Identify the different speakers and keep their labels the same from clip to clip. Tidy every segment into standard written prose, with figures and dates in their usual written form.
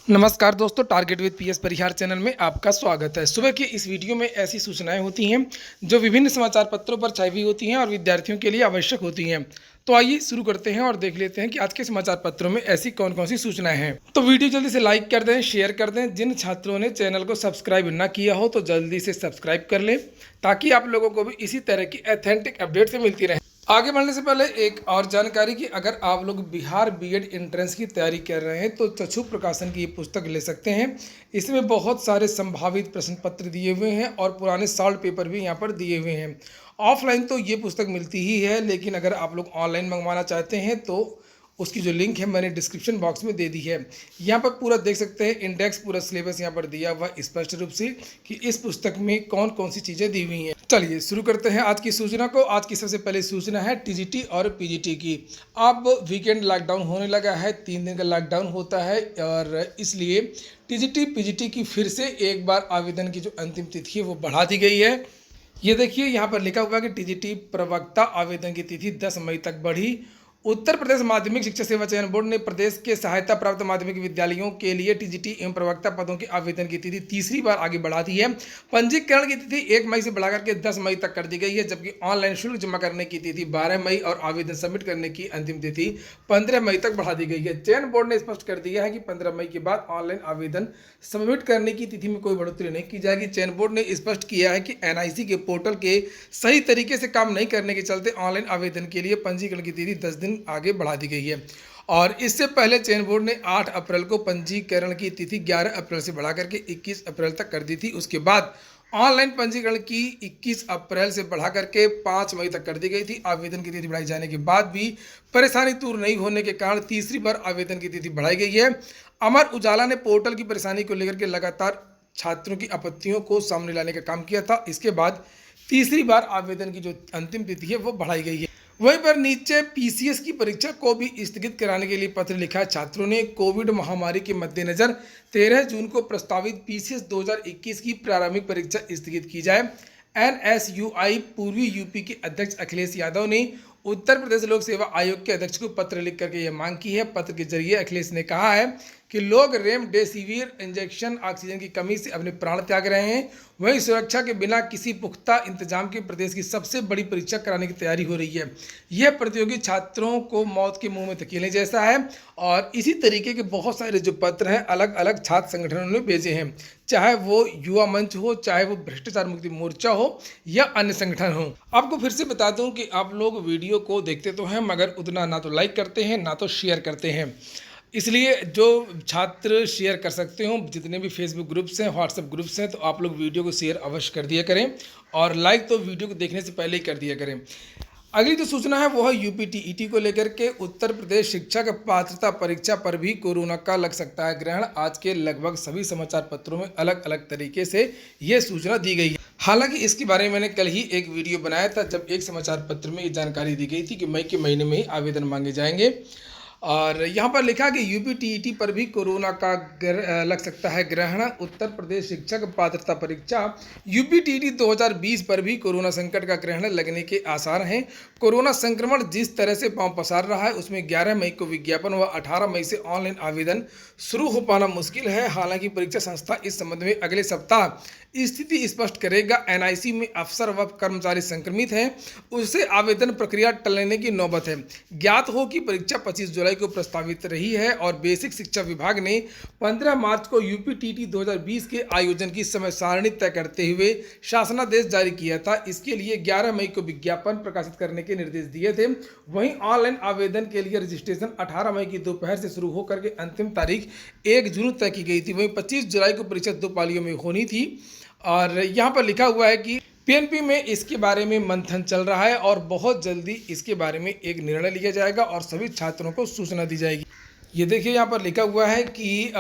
Speaker 1: नमस्कार दोस्तों, target with PS Parihar channel में आपका स्वागत है। सुबह की इस वीडियो में ऐसी सूचनाएं होती हैं जो विभिन्न समाचार पत्रों पर छाई हुई होती हैं और विद्यार्थियों के लिए आवश्यक होती हैं। तो आइए शुरू करते हैं और देख लेते हैं कि आज के समाचार पत्रों में ऐसी कौन कौन सी सूचनाएं हैं। तो वीडियो जल्दी से लाइक कर दें, शेयर कर दें। जिन छात्रों ने चैनल को सब्सक्राइब ना किया हो तो जल्दी से सब्सक्राइब कर लें ताकि आप लोगों को भी इसी तरह की ऑथेंटिक अपडेट से मिलती रहे। आगे बढ़ने से पहले एक और जानकारी कि अगर आप लोग बिहार बीएड एंट्रेंस की तैयारी कर रहे हैं तो चक्षु प्रकाशन की ये पुस्तक ले सकते हैं। इसमें बहुत सारे संभावित प्रश्न पत्र दिए हुए हैं और पुराने सॉल्व पेपर भी यहाँ पर दिए हुए हैं। ऑफलाइन तो ये पुस्तक मिलती ही है, लेकिन अगर आप लोग ऑनलाइन मंगवाना चाहते हैं तो उसकी जो लिंक है मैंने डिस्क्रिप्शन बॉक्स में दे दी है। यहाँ पर पूरा देख सकते हैं, इंडेक्स पूरा सिलेबस यहाँ पर दिया हुआ स्पष्ट रूप से कि इस पुस्तक में कौन कौन सी चीज़ें दी हुई हैं। चलिए शुरू करते हैं आज की सूचना को। आज की सबसे पहले सूचना है टीजीटी और पीजीटी की। अब वीकेंड लॉकडाउन होने लगा है, 3 दिन का लॉकडाउन होता है और इसलिए टीजीटी पीजीटी की फिर से एक बार आवेदन की जो अंतिम तिथि है वो बढ़ा दी गई है। ये देखिए यहाँ पर लिखा हुआ है कि टीजीटी प्रवक्ता आवेदन की तिथि 10 मई तक बढ़ी। उत्तर प्रदेश माध्यमिक शिक्षा सेवा चयन बोर्ड ने प्रदेश के सहायता प्राप्त माध्यमिक विद्यालयों के लिए टीजीटी एवं प्रवक्ता पदों के आवेदन की तिथि तीसरी बार आगे बढ़ा दी है। पंजीकरण की तिथि 1 मई से बढ़ाकर के 10 मई तक कर दी गई है, जबकि ऑनलाइन शुल्क जमा करने की तिथि 12 मई और आवेदन सबमिट करने की अंतिम तिथि 15 मई तक बढ़ा दी गई है। चयन बोर्ड ने स्पष्ट कर दिया है कि 15 मई के बाद ऑनलाइन आवेदन सबमिट करने की तिथि में कोई बढ़ोतरी नहीं की जाएगी। चयन बोर्ड ने स्पष्ट किया है कि एनआईसी के पोर्टल के सही तरीके से काम नहीं करने के चलते ऑनलाइन आवेदन के लिए पंजीकरण की तिथि 10 दिन आगे बढ़ा दी गई है। और इससे पहले चयन बोर्ड ने 8 अप्रैल को पंजीकरण की तिथि 11 अप्रैल से बढ़ा करके 21 अप्रैल तक कर दी थी। उसके बाद ऑनलाइन पंजीकरण की 21 अप्रैल से बढ़ा करके 5 मई तक कर दी गई थी। आवेदन की तिथि बढ़ाई जाने के बाद भी परेशानी दूर नहीं होने के कारण तीसरी बार आवेदन की तिथि बढ़ाई गई है। अमर उजाला ने पोर्टल की परेशानी को लेकर के लगातार छात्रों की आपत्तियों को सामने लाने का काम किया था। इसके बाद तीसरी बार आवेदन की जो अंतिम तिथि है वो बढ़ाई गई है। वहीं पर नीचे पीसीएस की परीक्षा को भी स्थगित कराने के लिए पत्र लिखा है। छात्रों ने कोविड महामारी के मद्देनजर 13 जून को प्रस्तावित पीसीएस 2021 की प्रारंभिक परीक्षा स्थगित की जाए। एनएसयूआई पूर्वी यूपी के अध्यक्ष अखिलेश यादव ने उत्तर प्रदेश लोक सेवा आयोग के अध्यक्ष को पत्र लिख करके यह मांग की है। पत्र के जरिए अखिलेश ने कहा है कि लोग रेमडेसिविर इंजेक्शन ऑक्सीजन की कमी से अपने प्राण त्याग रहे हैं, वहीं सुरक्षा के बिना किसी पुख्ता इंतजाम के प्रदेश की सबसे बड़ी परीक्षा कराने की तैयारी हो रही है। यह प्रतियोगी छात्रों को मौत के मुंह में धकेलने जैसा है। और इसी तरीके के बहुत सारे जो पत्र हैं अलग अलग छात्र संगठनों ने भेजे हैं, चाहे वो युवा मंच हो, चाहे वो भ्रष्टाचार मुक्ति मोर्चा हो या अन्य संगठन हो। आपको फिर से बता दूं कि आप लोग वीडियो को देखते तो हैं मगर उतना ना तो लाइक करते हैं ना तो शेयर करते हैं, इसलिए जो छात्र शेयर कर सकते हो, जितने भी फेसबुक ग्रुप्स हैं, व्हाट्सएप ग्रुप्स हैं, तो आप लोग वीडियो को शेयर अवश्य कर दिया करें और लाइक तो वीडियो को देखने से पहले ही कर दिया करें। अगली जो सूचना है वो है यूपीटीईटी को लेकर के। उत्तर प्रदेश शिक्षक पात्रता परीक्षा पर भी कोरोना का लग सकता है ग्रहण। आज के लगभग सभी समाचार पत्रों में अलग अलग तरीके से ये सूचना दी गई है। हालांकि इसके बारे में मैंने कल ही एक वीडियो बनाया था जब एक समाचार पत्र में ये जानकारी दी गई थी कि मई के महीने में ही आवेदन मांगे जाएंगे। और यहाँ पर लिखा कि यूपीटीईटी पर भी कोरोना का लग सकता है ग्रहण। उत्तर प्रदेश शिक्षक पात्रता परीक्षा यूपीटीईटी 2020 पर भी कोरोना संकट का ग्रहण लगने के आसार हैं। कोरोना संक्रमण जिस तरह से पांव पसार रहा है उसमें 11 मई को विज्ञापन व 18 मई से ऑनलाइन आवेदन शुरू हो पाना मुश्किल है। हालांकि परीक्षा संस्था इस संबंध में अगले सप्ताह स्थिति स्पष्ट करेगा। एनआईसी में अफसर व कर्मचारी संक्रमित हैं, उससे आवेदन प्रक्रिया टलने की नौबत है। ज्ञात हो कि परीक्षा 25 जुलाई को प्रस्तावित रही है और बेसिक शिक्षा विभाग ने 15 मार्च को यूपीटीईटी 2020 के आयोजन की समय सारणी तय करते हुए शासनादेश जारी किया था। इसके लिए 11 मई को विज्ञापन प्रकाशित करने के निर्देश दिए थे। वहीं ऑनलाइन आवेदन के लिए रजिस्ट्रेशन 18 मई की दोपहर से शुरू होकर के अंतिम तारीख 1 जून तय की गई थी। वहीं 25 जुलाई को परीक्षा 2 पालियों में होनी थी। और यहाँ पर लिखा हुआ है कि पीएनपी में इसके बारे में मंथन चल रहा है और बहुत जल्दी इसके बारे में एक निर्णय लिया जाएगा और सभी छात्रों को सूचना दी जाएगी। ये देखिए यहाँ पर लिखा हुआ है कि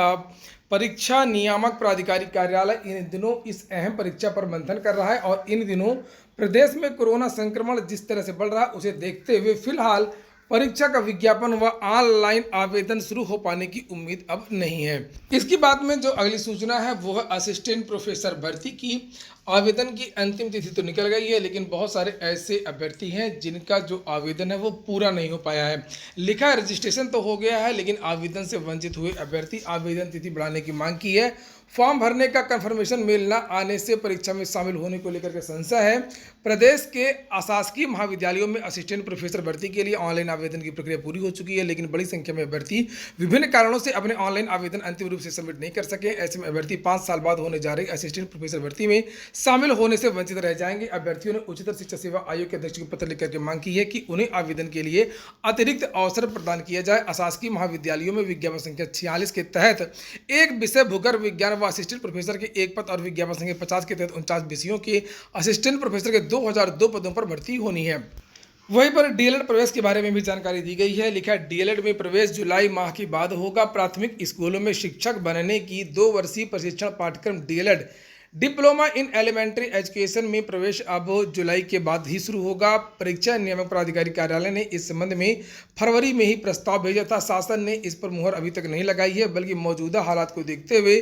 Speaker 1: परीक्षा नियामक प्राधिकारी कार्यालय इन दिनों इस अहम परीक्षा पर मंथन कर रहा है और इन दिनों प्रदेश में कोरोना संक्रमण जिस तरह से बढ़ रहा है उसे देखते हुए फिलहाल परीक्षा का विज्ञापन व ऑनलाइन आवेदन शुरू हो पाने की उम्मीद अब नहीं है। इसके बाद में जो अगली सूचना है वो है असिस्टेंट प्रोफेसर भर्ती की। आवेदन की अंतिम तिथि तो निकल गई है, लेकिन बहुत सारे ऐसे अभ्यर्थी हैं जिनका जो आवेदन है वो पूरा नहीं हो पाया है। लिखा है रजिस्ट्रेशन तो हो गया है, लेकिन आवेदन से वंचित हुए अभ्यर्थी आवेदन तिथि बढ़ाने की मांग की है। फॉर्म भरने का कंफर्मेशन मेल न आने से परीक्षा में शामिल होने को लेकर के संशय है। प्रदेश के अशासकीय महाविद्यालयों में असिस्टेंट प्रोफेसर भर्ती के लिए ऑनलाइन आवेदन की प्रक्रिया पूरी हो चुकी है, लेकिन बड़ी संख्या में अभ्यर्थी विभिन्न कारणों से अपने ऑनलाइन आवेदन अंतिम रूप से सबमिट नहीं कर सके। ऐसे में अभ्यर्थी 5 साल बाद होने जा रही असिस्टेंट प्रोफेसर भर्ती में शामिल होने से वंचित रह जाएंगे। अभ्यर्थियों ने उच्चतर शिक्षा सेवा आयोग के अध्यक्ष को पत्र लिखकर के मांग की है कि उन्हें आवेदन के लिए अतिरिक्त अवसर प्रदान किया जाए। अशासकीय महाविद्यालयों में विज्ञापन संख्या 46 के तहत एक विषय भूगर्भ विज्ञान व असिस्टेंट प्रोफेसर के एक पद और विज्ञापन संख्या 50 के तहत 49 विषयों के असिस्टेंट प्रोफेसर के 2002 पदों पर भर्ती होनी है। वहीं पर डीएलएड प्रवेश के बारे में भी जानकारी दी गई है। लिखा है डीएलएड में प्रवेश जुलाई माह के बाद होगा। प्राथमिक स्कूलों में शिक्षक बनने की 2 वर्षीय प्रशिक्षण पाठ्यक्रम DElEd diploma in elementary education में प्रवेश अब जुलाई के बाद ही शुरू होगा। परीक्षा नियामक प्राधिकारी कार्यालय ने इस संबंध में फरवरी में ही प्रस्ताव भेजा था। शासन ने इस पर मुहर अभी तक नहीं लगाई है, बल्कि मौजूदा हालात को देखते हुए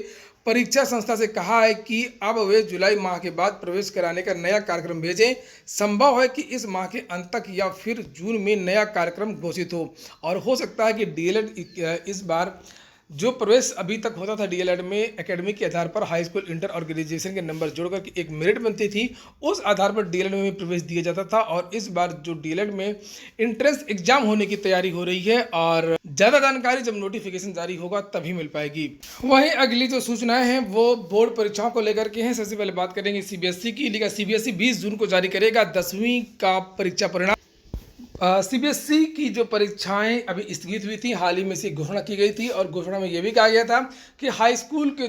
Speaker 1: परीक्षा संस्था से कहा है कि अब वे जुलाई माह के बाद प्रवेश कराने का नया कार्यक्रम भेजें। संभव है कि इस माह के अंत तक या फिर जून में नया कार्यक्रम घोषित हो, और हो सकता है कि डीएलएड इस बार जो प्रवेश अभी तक होता था डीएलएड में एकेडमिक के आधार पर हाई स्कूल, इंटर और ग्रेजुएशन के नंबर जोड़कर के एक मेरिट बनती थी, उस आधार पर डीएलएड में प्रवेश दिया जाता था। और इस बार जो डीएलएड में एंट्रेंस एग्जाम होने की तैयारी हो रही है, और ज़्यादा जानकारी जब नोटिफिकेशन जारी होगा तभी मिल पाएगी। वहीं अगली जो सूचनाएं हैं वो बोर्ड परीक्षाओं को लेकर के हैं। सबसे पहले बात करेंगे सीबीएसई की। लिखा सीबीएसई 20 जून को जारी करेगा 10वीं का परीक्षा परिणाम। सीबीएसई की जो परीक्षाएं अभी स्थगित हुई थी, हाल ही में से घोषणा की गई थी, और घोषणा में ये भी कहा गया था कि हाई स्कूल के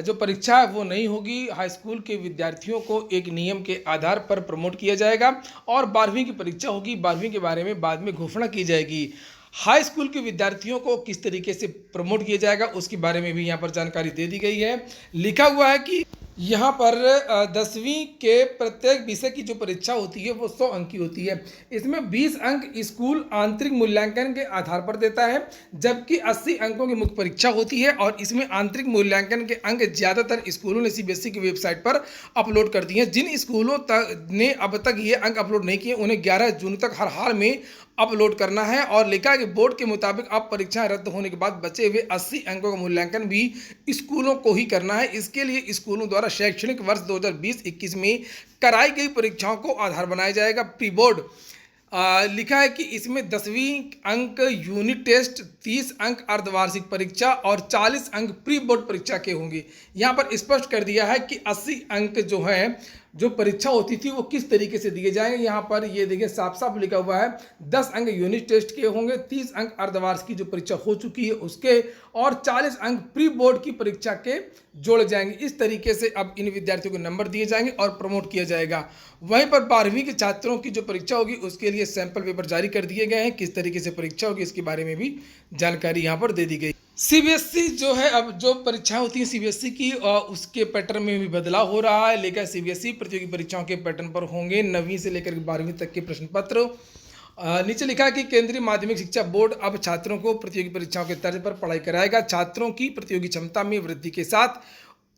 Speaker 1: जो परीक्षा है वो नहीं होगी। हाई स्कूल के विद्यार्थियों को एक नियम के आधार पर प्रमोट किया जाएगा, और 12वीं की परीक्षा होगी। 12वीं के बारे में बाद में घोषणा की जाएगी। हाई स्कूल के विद्यार्थियों को किस तरीके से प्रमोट किया जाएगा उसके बारे में भी यहाँ पर जानकारी दे दी गई है। लिखा हुआ है कि यहाँ पर 10वीं के प्रत्येक विषय की जो परीक्षा होती है वो 100 अंक की होती है। इसमें 20 अंक स्कूल आंतरिक मूल्यांकन के आधार पर देता है, जबकि 80 अंकों की मुख्य परीक्षा होती है, और इसमें आंतरिक मूल्यांकन के अंक ज़्यादातर स्कूलों ने सीबीएसई की वेबसाइट पर अपलोड कर दिए हैं। जिन स्कूलों ने अब तक ये अंक अपलोड नहीं किए उन्हें 11 जून तक हर हाल में अपलोड करना है। और लिखा है कि बोर्ड के मुताबिक अब परीक्षाएं रद्द होने के बाद बचे हुए 80 अंकों का मूल्यांकन भी स्कूलों को ही करना है। इसके लिए स्कूलों द्वारा शैक्षणिक वर्ष 2020-21 में कराई गई परीक्षाओं को आधार बनाया जाएगा। प्री बोर्ड लिखा है कि इसमें 10वीं अंक यूनिट टेस्ट, 30 अंक अर्धवार्षिक परीक्षा और 40 अंक प्री बोर्ड परीक्षा के होंगे। यहाँ पर स्पष्ट कर दिया है कि 80 अंक जो है जो परीक्षा होती थी वो किस तरीके से दिए जाएंगे। यहाँ पर ये देखिए साफ साफ लिखा हुआ है 10 अंक यूनिट टेस्ट के होंगे, 30 अंक अर्धवार्षिक की जो परीक्षा हो चुकी है उसके, और 40 अंक प्री बोर्ड की परीक्षा के जोड़े जाएंगे। इस तरीके से अब इन विद्यार्थियों को नंबर दिए जाएंगे और प्रमोट किया जाएगा। वहीं पर 12वीं के छात्रों की जो परीक्षा होगी उसके लिए सैंपल पेपर जारी कर दिए गए हैं। किस तरीके से परीक्षा होगी इसके बारे में भी जानकारी यहाँ पर दे दी गई। सीबीएसई जो है अब जो परीक्षाएं होती हैं सीबीएसई की, उसके पैटर्न में भी बदलाव हो रहा है। लेकर सीबीएसई प्रतियोगी परीक्षाओं के पैटर्न पर होंगे 9वीं से लेकर 12वीं तक के प्रश्न पत्र। नीचे लिखा है कि केंद्रीय माध्यमिक शिक्षा बोर्ड अब छात्रों को प्रतियोगी परीक्षाओं के तर्ज पर पढ़ाई कराएगा। छात्रों की प्रतियोगी क्षमता में वृद्धि के साथ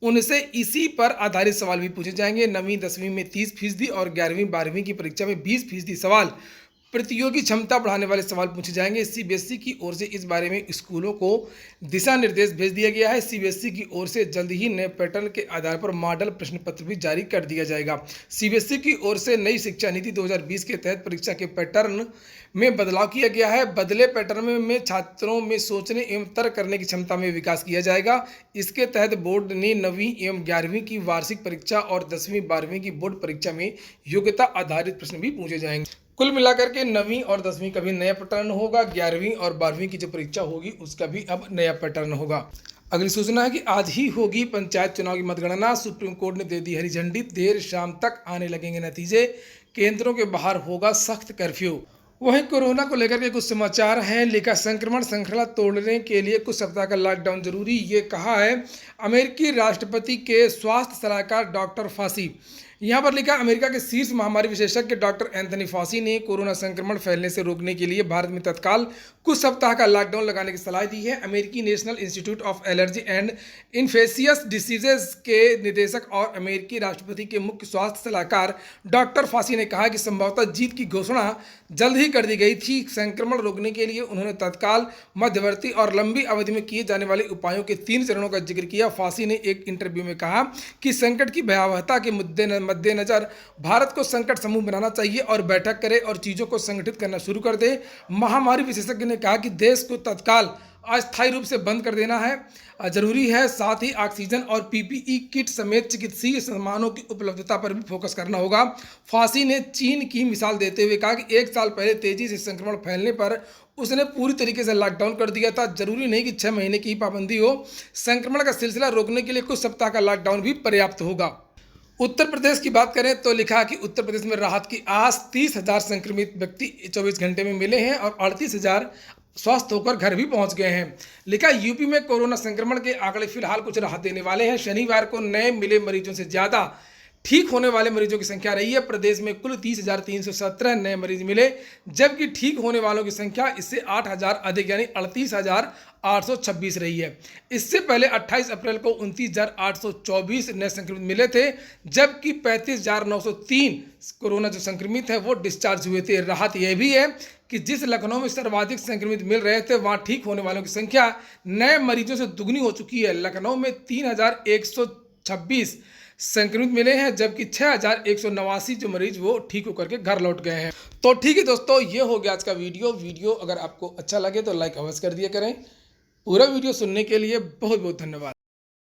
Speaker 1: उनसे इसी पर आधारित सवाल भी पूछे जाएंगे। 9वीं 10वीं में 30% और 11वीं 12वीं की परीक्षा में 20% सवाल प्रतियोगी क्षमता बढ़ाने वाले सवाल पूछे जाएंगे। सीबीएसई की ओर से इस बारे में स्कूलों को दिशा निर्देश भेज दिया गया है। सीबीएसई की ओर से जल्द ही नए पैटर्न के आधार पर मॉडल प्रश्न पत्र भी जारी कर दिया जाएगा। सीबीएसई की ओर से नई शिक्षा नीति 2020 के तहत परीक्षा के पैटर्न में बदलाव किया गया है। बदले पैटर्न में छात्रों में सोचने एवं तर्क करने की क्षमता में विकास किया जाएगा। इसके तहत बोर्ड ने 9वीं एवं 11वीं की वार्षिक परीक्षा और 10वीं 12वीं की बोर्ड परीक्षा में योग्यता आधारित प्रश्न भी पूछे जाएंगे। कुल मिलाकर के 9वीं और 10वीं का भी नया पैटर्न होगा। 11वीं और 12वीं की जो परीक्षा होगी उसका भी अब नया पैटर्न होगा। अगली सूचना है कि आज ही होगी पंचायत चुनाव की मतगणना। सुप्रीम कोर्ट ने दे दी हरी झंडी। देर शाम तक आने लगेंगे नतीजे। केंद्रों के बाहर होगा सख्त कर्फ्यू। वहीं कोरोना को लेकर के कुछ समाचार हैं। लिखा संक्रमण श्रृंखला तोड़ने के लिए कुछ सप्ताह का लॉकडाउन जरूरी, ये कहा है अमेरिकी राष्ट्रपति के स्वास्थ्य सलाहकार डॉक्टर फासी। यहाँ पर लिखा, अमेरिका के शीर्ष महामारी विशेषज्ञ डॉक्टर एंथनी फॉसी ने कोरोना संक्रमण फैलने से रोकने के लिए भारत में तत्काल कुछ सप्ताह का लॉकडाउन लगाने की सलाह दी है। अमेरिकी national institute of allergy and infectious diseases के निदेशक और अमेरिकी राष्ट्रपति के मुख्य स्वास्थ्य सलाहकार डॉक्टर फॉसी ने कहा कि संभवतः जीत की घोषणा जल्द ही कर दी गई थी। संक्रमण रोकने के लिए उन्होंने तत्काल, मध्यवर्ती और लंबी अवधि में किए जाने वाले उपायों के 3 चरणों का जिक्र किया। फॉसी ने एक इंटरव्यू में कहा कि संकट की भयावहता के मद्देनजर भारत को संकट समूह बनाना चाहिए और बैठक करे और चीजों को संगठित करना शुरू कर दे। महामारी विशेषज्ञ ने कहा कि देश को तत्काल अस्थायी रूप से बंद कर देना है जरूरी है। साथ ही ऑक्सीजन और पीपीई किट समेत चिकित्सीय सामानों की उपलब्धता पर भी फोकस करना होगा। फांसी ने चीन की मिसाल देते हुए कहा कि 1 साल पहले तेजी से संक्रमण फैलने पर उसने पूरी तरीके से लॉकडाउन कर दिया था। जरूरी नहीं कि 6 महीने की पाबंदी हो, संक्रमण का सिलसिला रोकने के लिए कुछ सप्ताह का लॉकडाउन भी पर्याप्त होगा। उत्तर प्रदेश की बात करें तो लिखा कि उत्तर प्रदेश में राहत की आस, 30,000 संक्रमित व्यक्ति 24 घंटे में मिले हैं और 38,000 स्वस्थ होकर घर भी पहुंच गए हैं। लिखा, यूपी में कोरोना संक्रमण के आंकड़े फिलहाल कुछ राहत देने वाले हैं। शनिवार को नए मिले मरीजों से ज्यादा ठीक होने वाले मरीजों की संख्या रही है। प्रदेश में कुल 30,317 नए मरीज मिले, जबकि ठीक होने वालों की संख्या इससे 8,000 अधिक यानी 38,826 रही है। इससे पहले 28 अप्रैल को 29,824 नए संक्रमित मिले थे, जबकि 35,903 कोरोना जो संक्रमित है वो डिस्चार्ज हुए थे। राहत यह भी है कि जिस लखनऊ में सर्वाधिक संक्रमित मिल रहे थे, वहां ठीक होने वालों की संख्या नए मरीजों से दुगनी हो चुकी है। लखनऊ में 3,126 संक्रमित मिले हैं, जबकि 6,189 जो मरीज वो ठीक होकर के घर लौट गए हैं। तो ठीक है दोस्तों, ये हो गया आज का वीडियो अगर आपको अच्छा लगे तो लाइक अवश्य कर दिया करें। पूरा वीडियो सुनने के लिए बहुत बहुत धन्यवाद।